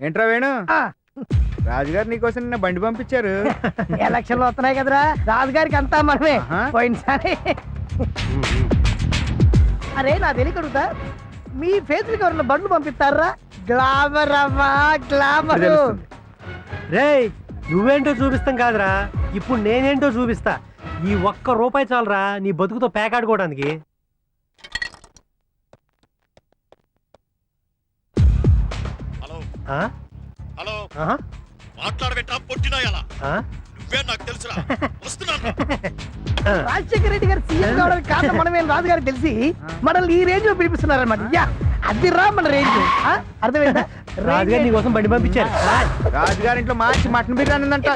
ఏంట్రా వేణు, రాజుగారు నీకోసం నిన్న బండి పంపించారు. ఎలక్షన్లు వస్తున్నాయి కదరా, రాజుగారికి అంతా మనమే. పోయినసారి అరే నా తెలియకడుగుతా, మీ ఫేస్లకి ఎవరన్నా బండ్లు పంపిస్తారా? గ్లామర్ అమ్మా గ్లామర్. రేయ్ నువ్వేంటో చూపిస్తాం కాదురా, ఇప్పుడు నేనేంటో చూపిస్తా. ఈ ₹1 చాలరా నీ బతుకుతో పేకాడుకోవడానికి. హలో మాట్లాడబెట్టా పొట్టినాయాలా? నువ్వే నాకు తెలుసురా, వస్తున్నాను. రాజశేఖర రెడ్డి గారు సీఎం కావడానికి కారణం మనమే రాజుగారికి తెలిసి మనల్ని ఈ రేంజ్ లో పిలిపిస్తున్నారన్నమాట. అది రా మన రేంజ్. అర్థమైందా? రాజుగారు నీ కోసం బండి పంపించారు. రాజుగారి ఇంట్లో మంచి మటన్ బిర్యానీ ఉందంట.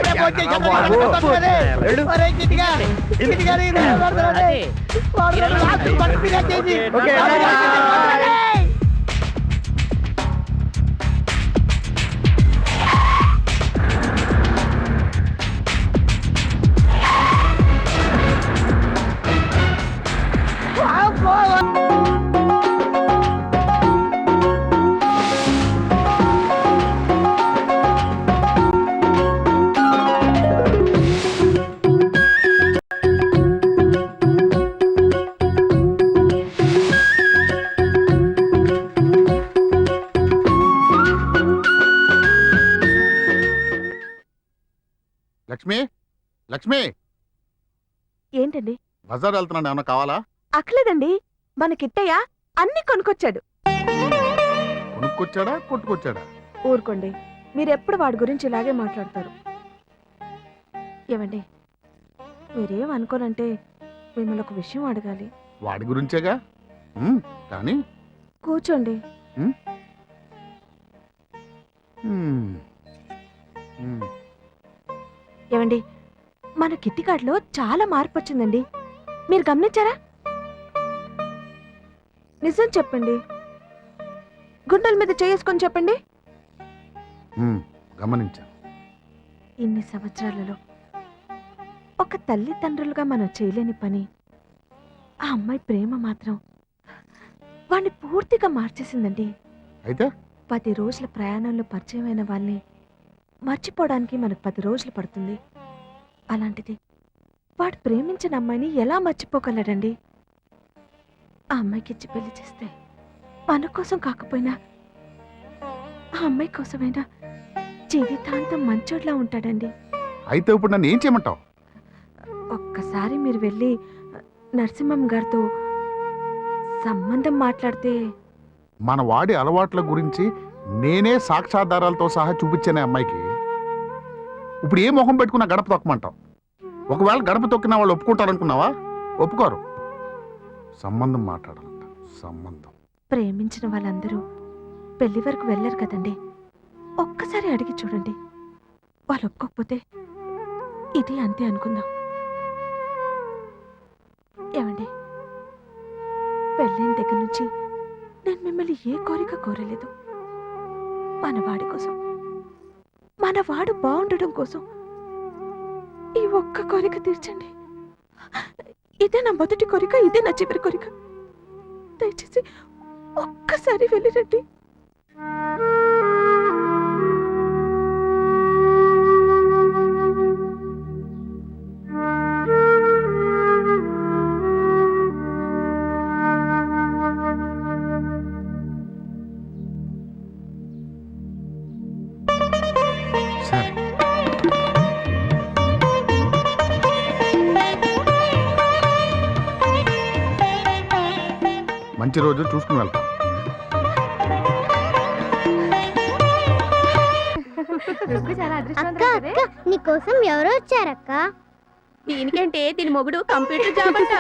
లక్ష్మి, లక్ష్మి, ఏంటండి? బజార్ వెళ్తున్నాను, ఏమన్నా కావాలా? అక్కలేదండి, మన కిట్టయ్య అన్ని కొనుక్కొచ్చాడు. కొనుక్కొచ్చాడా కొట్టుకొచ్చాడా? ఊరుకోండి, మీరెప్పుడు వాడి గురించి ఇలాగే మాట్లాడతారు. ఏమండి, మీరేం అనుకోనంటే మిమ్మల్ని ఒక విషయం అడగాలి. వాడి గురించేగా కానీ. కూర్చోండి. ఏమండి, మన కిట్టికాడ్లో చాలా మార్పు వచ్చిందండి, మీరు గమనించారా? నిజం చెప్పండి, గుండెల మీద చేసుకొని చెప్పండి. గమనించా. ఇన్ని సంవత్సరాలలో ఒక తల్లిదండ్రులుగా మనం చేయలేని పని ఆ అమ్మాయి ప్రేమ మాత్రం వాణ్ణి పూర్తిగా మార్చేసిందండి. అయితే 10 రోజుల ప్రయాణంలో పరిచయమైన వాళ్ళని మర్చిపోవడానికి మనకు 10 రోజులు పడుతుంది. అలాంటిది వాడు ప్రేమించిన అమ్మాయిని ఎలా మర్చిపోగలడండి? ఆ అమ్మాయికి ఇచ్చి పెళ్లి చేస్తే మన కోసం కాకపోయినా ఆ అమ్మాయి కోసమైనా జీవితాంతం మంచోడ్లా ఉంటాడండి. అయితే ఇప్పుడు నన్ను ఏం చేయమంటావు? ఒక్కసారి మీరు వెళ్ళి నరసింహం గారితో సంబంధం మాట్లాడితే. మన వాడి అలవాట్ల గురించి నేనే సాక్ష్యాధారాలతో సహా చూపించానే అమ్మాయికి. ఇప్పుడు ఏ మొహం పెట్టుకున్నా గడప తొక్కమంటావు? ఒకవేళ గడప తొక్కిన వాళ్ళు ఒప్పుకుంటారనుకున్నావా? ఒప్పుకోరు. సంబంధం మాట్లాడాలంట, సంబంధం. ప్రేమించిన వాళ్ళందరూ పెళ్లి వరకు వెళ్ళరు కదండి. ఒక్కసారి అడిగి చూడండి, వాళ్ళు ఒప్పుకోకపోతే ఇది అంతే అనుకుందాం. ఏమండి, పెళ్ళైన దగ్గర నుంచి నేను మిమ్మల్ని ఏ కోరిక కోరలేదు. మనవాడి కోసం, మనవాడు బాగుండడం కోసం ఈ ఒక్క కోరిక తీర్చండి. ఇదే నా మొదటి కోరిక, ఇదే నా చివరి కోరిక. దయచేసి ఒక్కసారి వెళ్ళిరండి. మంచి రోజు చూసుకుని వెళ్తాం. నీకోసం ఎవరో వచ్చారక్క. దీనికంటే దీని మొగుడు కంప్యూటర్ జాబ్ అంట.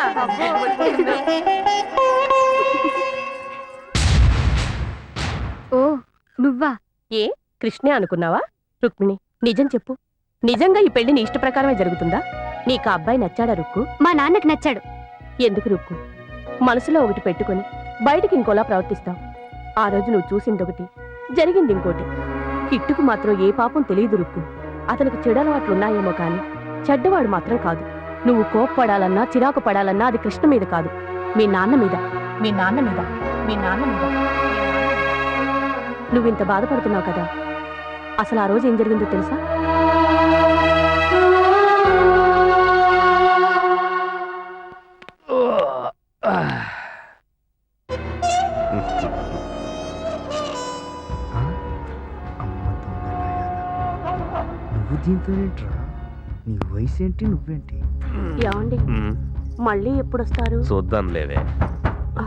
ఓ నువ్వా? ఏ కృష్ణే అనుకున్నావా? రుక్మిణి, నిజం చెప్పు, నిజంగా ఈ పెళ్లి నీ ఇష్ట ప్రకారమే జరుగుతుందా? నీకు ఆ అబ్బాయి నచ్చాడా రుక్కు? మా నాన్నకి నచ్చాడు. ఎందుకు రుక్కు మనసులో ఒకటి పెట్టుకుని బయటికి ఇంకోలా ప్రవర్తిస్తావు? ఆ రోజు నువ్వు చూసిందొకటి, జరిగింది ఇంకోటి. కిట్టుకు మాత్రం ఏ పాపం తెలియదు రుక్కు. అతనికి చెడలవాట్లున్నాయేమో కాని చెడ్డవాడు మాత్రం కాదు. నువ్వు కోప్పడాలన్నా చిరాకు పడాలన్నా అది కృష్ణ మీద కాదు, మీ నాన్న మీద. మీ నాన్న మీద. మీ నాన్న మీద. నువ్వింత బాధపడుతున్నావు కదా, అసలు ఆ రోజు ఏం జరిగిందో తెలుసా? నువ్వు దీంతోనేంట్రా? నీ వయసు ఏంటి, నువ్వేంటి? ఏమండి, మళ్ళీ ఎప్పుడొస్తారు? చూద్దాం లేవే. ఆ,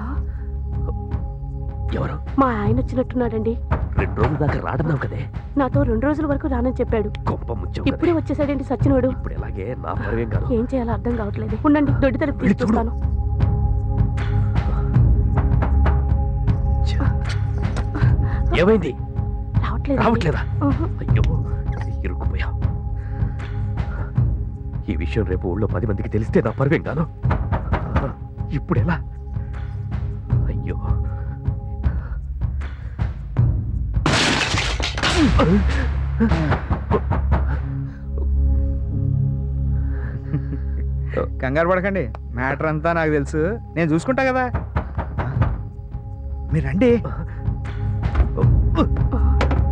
ఎవరు? మా ఆయన వచ్చినట్టున్నాడండి. 2 రోజుల దాకా రాడన్నావు కదే. నాతో 2 రోజుల వరకు రానని చెప్పాడు. గొప్ప ముచ్చం ఇప్పుడే వచ్చేసాడేంటి సచ్చినోడు. ఇప్పుడు ఎలాగే నా పర్వేం కాదు. ఏం చేయాలో అర్థం కావట్లేదు. ఉండండి, దొడ్డి తలుపు వెళ్ళి చూడు. తీసుకొస్తాను. ఏమైంది? రావట్లేదు. రావట్లేదా? అయ్యో, ఇరుక్కుపోయా. ఈ విషయం రేపు ఊళ్ళో 10 మందికి తెలిస్తే నా పర్వేం కాదు. ఇప్పుడు ఎలా? అయ్యో, కంగారు పడకండి, మ్యాటర్ అంతా నాకు తెలుసు, నేను చూసుకుంటా కదా. మీరు రండి.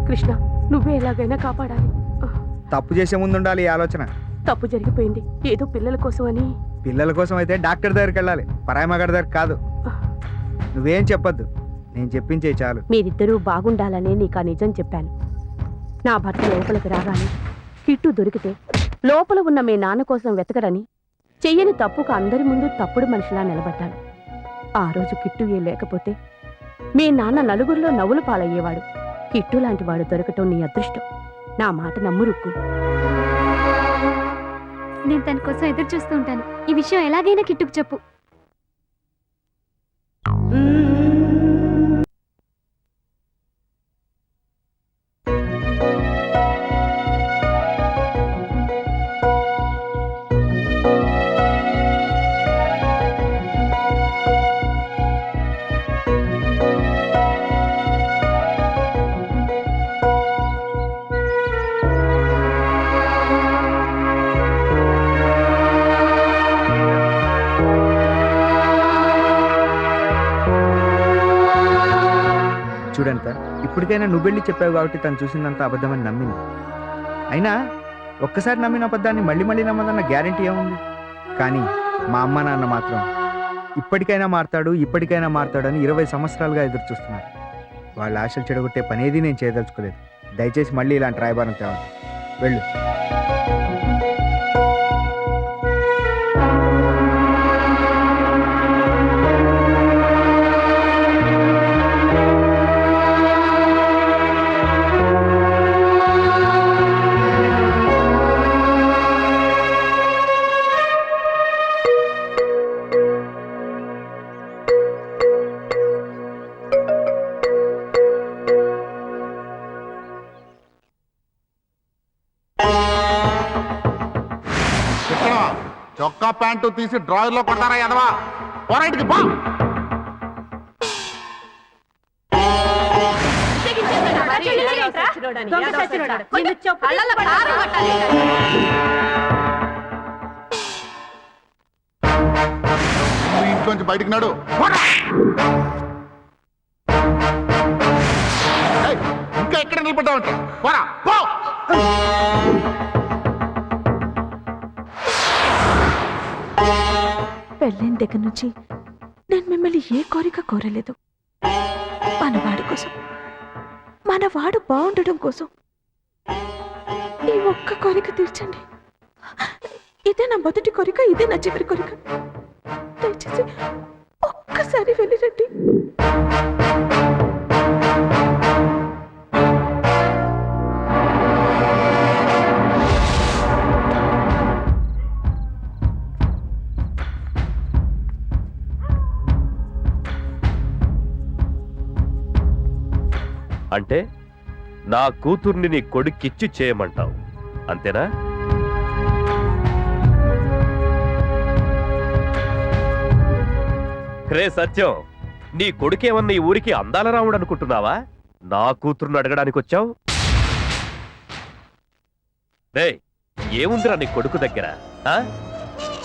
కృష్ణ, నువ్వే ఎలాగైనా కాపాడాలి. తప్పు చేసే ముందు ఉండాలి ఈ ఆలోచన. తప్పు జరిగిపోయింది, ఏదో పిల్లల కోసం అని. పిల్లల కోసం అయితే డాక్టర్ దగ్గరికి వెళ్ళాలి, పరాయి మగాడి దగ్గరికి కాదు. నువ్వేం చెప్పొద్దు, నేను చెప్పించే చాలు. మీరిద్దరూ బాగుండాలనే నీకు ఆ నిజం చెప్పాను. నా భర్త లోపలికి రాగానే కిట్టు దొరికితే లోపల ఉన్న మీ నాన్న కోసం వెతకరని చెయ్యని తప్పుకు అందరి ముందు తప్పుడు మనిషిలా నిలబడ్డాను. ఆ రోజు కిట్టు లేకపోతే మీ నాన్న నలుగురిలో నవ్వులు పాలయ్యేవాడు. కిట్టు లాంటి వాడు దొరకటం నీ అదృష్టం. నా మాట నమ్ము రుక్కు. నేను తన కోసం ఎదురు చూస్తూ ఉంటాను. ఈ విషయం ఎలాగైనా కిట్టుకు చెప్పు. చూడంత ఇప్పటికైనా నువ్వు వెళ్ళి చెప్పావు కాబట్టి తను చూసిందంతా అబద్ధమని నమ్మింది. అయినా ఒక్కసారి నమ్మిన అబద్ధాన్ని మళ్ళీ మళ్ళీ నమ్మదన్న గ్యారెంటీ ఏముంది? కానీ మా అమ్మ నాన్న మాత్రం ఇప్పటికైనా మారతాడు అని 20 సంవత్సరాలుగా ఎదురు చూస్తున్నారు. వాళ్ళ ఆశలు చెడగొట్టే పనేది నేను చేయదలుచుకోలేదు. దయచేసి మళ్ళీ ఇలాంటి రాయబారం తేవద్దు. వెళ్ళు. చొక్కా ప్యాంటు తీసి డ్రాయర్ లో కొడతారా ఎదవా? పోరాటికి బా. ఇంట్లోంచి బయటికి నాడు. ఇంకా ఎక్కడ నిలబడ్డావంట? పోరా పో. పెళ్ళైన దగ్గర నుంచి నేను మిమ్మల్ని ఏ కోరిక కోరలేదు. మన వాడి కోసం, మన వాడు బాగుండడం కోసం ఈ ఒక్క కోరిక తీర్చండి. ఇదే నా మొదటి కోరిక, ఇదే నా చివరి కోరిక. దయచేసి ఒక్కసారి వెళ్ళిరండి. అంటే నా కూతుర్ని నీ కొడుక్కిచ్చి చేయమంటావు, అంతేనా? రే సత్యం, నీ కొడుకేమన్నా ఈ ఊరికి అందాల రాముడు అనుకుంటున్నావా? నా కూతురుని అడగడానికి వచ్చావు? రే, ఏముందిరా నీ కొడుకు దగ్గర? ఆ?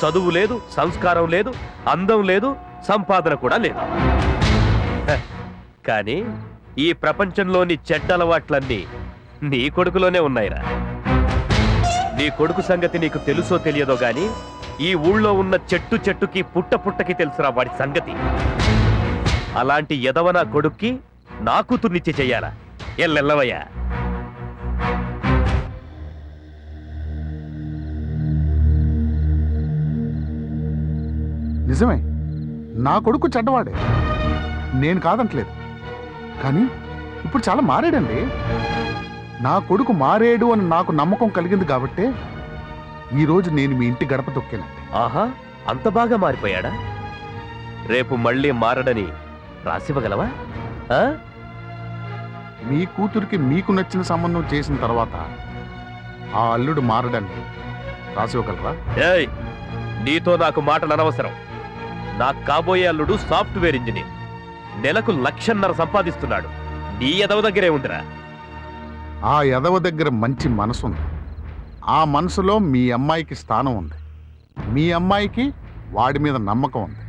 చదువు లేదు, సంస్కారం లేదు, అందం లేదు, సంపాదన కూడా లేదు. హ, కానీ ఈ ప్రపంచంలోని చెడ్డ అలవాట్లన్నీ నీ కొడుకులోనే ఉన్నాయిరా. నీ కొడుకు సంగతి నీకు తెలుసో తెలియదో గాని ఈ ఊళ్ళో ఉన్న చెట్టు చెట్టుకి పుట్ట పుట్టకి తెలుసురా వాడి సంగతి. అలాంటి ఎదవ నా కొడుక్కి నా కూతుర్నిచ్చి చెయ్యాలా? ఎల్లెల్లవయ్యా. నిజమే, నా కొడుకు చెడ్డవాడే, నేను కాదంటలేదు. కానీ ఇప్పుడు చాలా మారాడండి. నా కొడుకు మారేడు అని నాకు నమ్మకం కలిగింది కాబట్టే ఈరోజు నేను మీ ఇంటి గడప తొక్కానండి. ఆహా, అంత బాగా మారిపోయాడా? రేపు మళ్ళీ మారడని రాసివ్వగలవా? ఆ? మీ కూతురికి మీకు నచ్చిన సంబంధం చేసిన తర్వాత ఆ అల్లుడు మారడానికి రాసివ్వగలరా? ఏయ్, నీతో నాకు మాటలు అనవసరం. నా కాబోయే అల్లుడు సాఫ్ట్వేర్ ఇంజనీర్, నెలకు 1,50,000 సంపాదిస్తున్నాడు. నీ ఎదవ దగ్గరే ఉందిరా. ఆ ఎదవ దగ్గర మంచి మనసు ఉంది. ఆ మనసులో మీ అమ్మాయికి స్థానం ఉంది. మీ అమ్మాయికి వాడి మీద నమ్మకం ఉంది.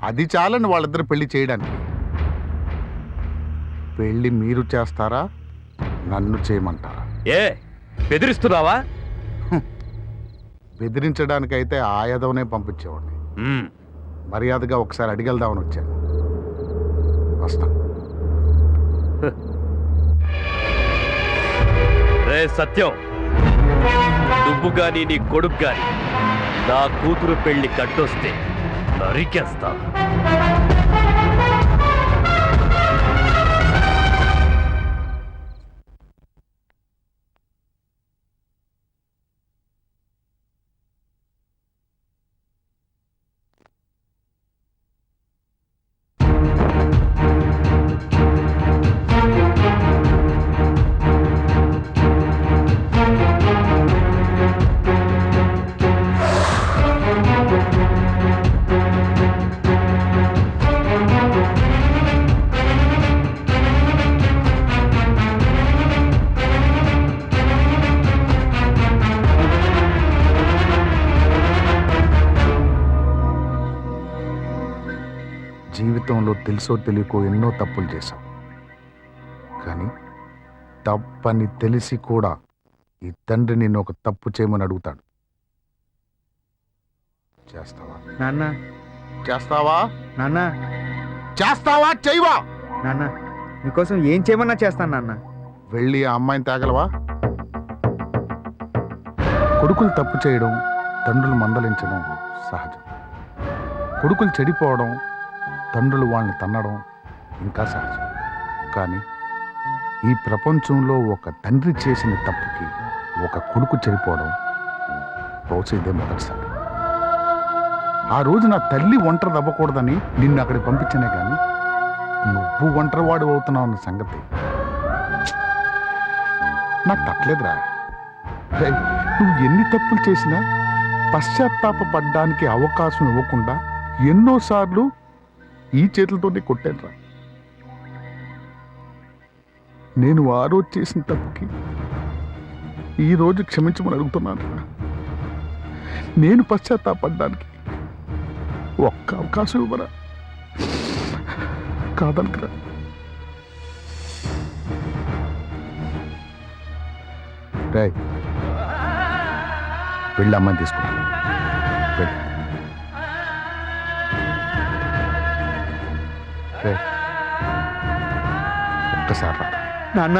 అది చాలని వాళ్ళిద్దరు పెళ్లి చేయడానికి. పెళ్లి మీరు చేస్తారా, నన్ను చేయమంటారా? ఏ, బెదిరిస్తున్నావా? బెదిరించడానికైతే ఆ ఎదవనే పంపించేవాడిని. మర్యాదగా ఒకసారి అడిగెళ్దామని వచ్చాను. వస్తా. రే సత్యం, నువ్వు గాని నీ కొడుకు గాని నా కూతురు పెళ్లి కట్టొస్తే నరికేస్తా. జీవితంలో తెలుసో తెలియకో ఎన్నో తప్పులు చేశాం. కానీ తప్పని తెలిసి కూడా ఈ తండ్రి నిన్ను ఒక తప్పు చేయమని అడుగుతాడు. చేస్తావా? నాన్న, చేస్తావా? నాన్న, చేస్తావా? చేయవా? నాన్న, మీకోసం ఏం చేయమన్నా చేస్తాను నాన్న. వెళ్ళి ఆ అమ్మాయిని తేగలవా? కొడుకులు తప్పు చేయడం, తండ్రులు మందలించడం సహజం. కొడుకులు చెడిపోవడం, తండ్రులు వాళ్ళని తన్నడం ఇంకా సహజం. కానీ ఈ ప్రపంచంలో ఒక తండ్రి చేసిన తప్పుకి ఒక కొడుకు చెడిపోవడం బహుశా ఇదే మొదటిసారి. ఆ రోజు నా తల్లి ఒంటరి అవ్వకూడదని నిన్ను అక్కడికి పంపించనే కానీ నువ్వు ఒంటరివాడు అవుతున్నావు అన్న సంగతి నాకు తట్టలేదురా. నువ్వు ఎన్ని తప్పులు చేసినా పశ్చాత్తాపపడ్డానికి అవకాశం ఇవ్వకుండా ఎన్నోసార్లు ఈ చేతులతోనే కొట్టానురా. నేను ఆ రోజు చేసిన తప్పుకి ఈ రోజు క్షమించమని అడుగుతున్నాను. నేను పశ్చాత్తాపడ్డానికి ఒక్క అవకాశం ఇవ్వరా? కాదనుకురా. రేయ్, వెళ్ళి అమ్మాయిని తీసుకురా. వెళ్ళి. రేయ్, ఒక్కసారి రా. నాన్న,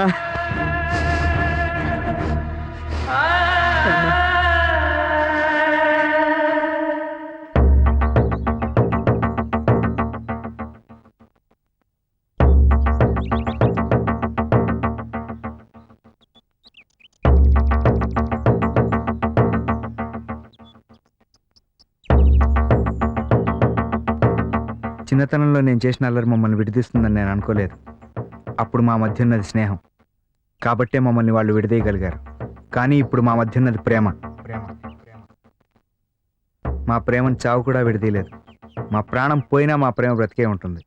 చిన్నతనంలో నేను చేసిన అల్లరి మమ్మల్ని విడదీస్తుందని నేను అనుకోలేదు. అప్పుడు మా మధ్య ఉన్నది స్నేహం, కాబట్టే మమ్మల్ని వాళ్ళు విడదీయగలిగారు. కానీ ఇప్పుడు మా మధ్య ఉన్నది ప్రేమ. మా ప్రేమను చావు కూడా విడదీయలేదు. మా ప్రాణం పోయినా మా ప్రేమ బ్రతికే ఉంటుంది.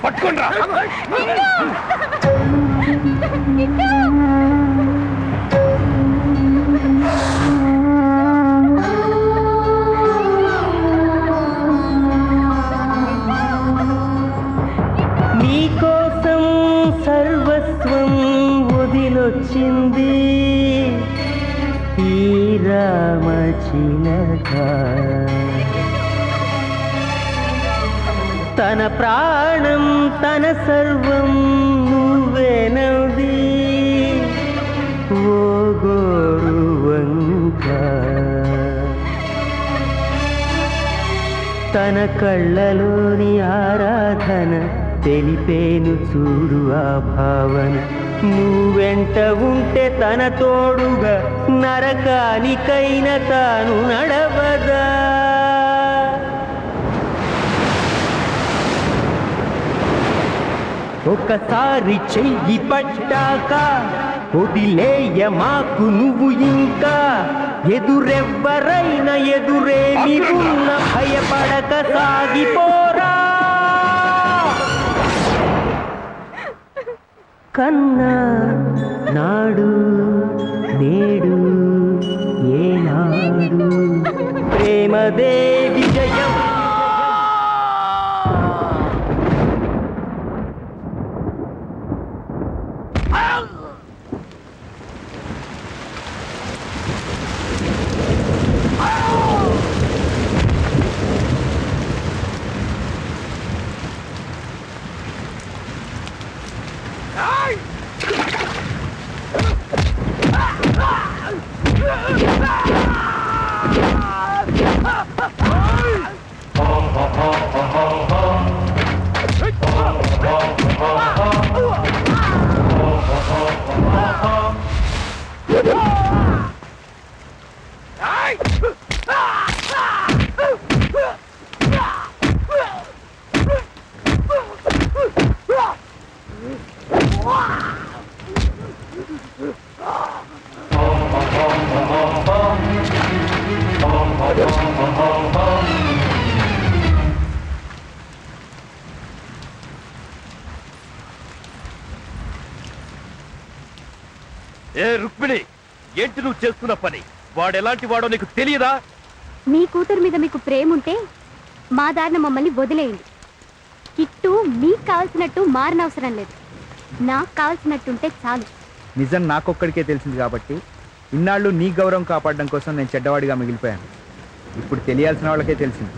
పట్టుకుండ్రా. నీకోసం సర్వస్వం వదిలొచ్చింది ఈ రామచిలక. తన ప్రాణం తన సర్వం నువ్వేనది ఓ గోరువంక. తన కళ్ళలోని ఆరాధన తెలిపేను చూడు ఆ భావన. నువ్వెంట ఉంటే తన తోడుగా నరకానికైన తాను నడవదా. ఒకసారి చెయ్యి పట్టాక వదిలేయ మాకు నువ్వు ఇంకా. ఎదురెవ్వరైనా ఎదురేమి ఉన్న భయపడక సాగిపోరా. కన్నా నాడు నేడు ఏనాడు ప్రేమదే విజయం. ఏ రుక్మిణి, ఏంటి నువ్వు చేస్తున్న పని? వాడు ఎలాంటి వాడో నీకు తెలియదా? మీ కూతురు మీద మీకు ప్రేమ ఉంటే మా దారిన మమ్మల్ని వదిలేయండి. కిట్టు మీకు కావాల్సినట్టు మారనవసరం లేదు. నాకు కావాల్సినట్టుంటే చాలు. నిజం నాకొక్కడికే తెలిసింది కాబట్టి ఇన్నాళ్ళు నీ గౌరవం కాపాడడం కోసం నేను చెడ్డవాడిగా మిగిలిపోయాను. ఇప్పుడు తెలియాల్సిన వాళ్ళకే తెలిసింది.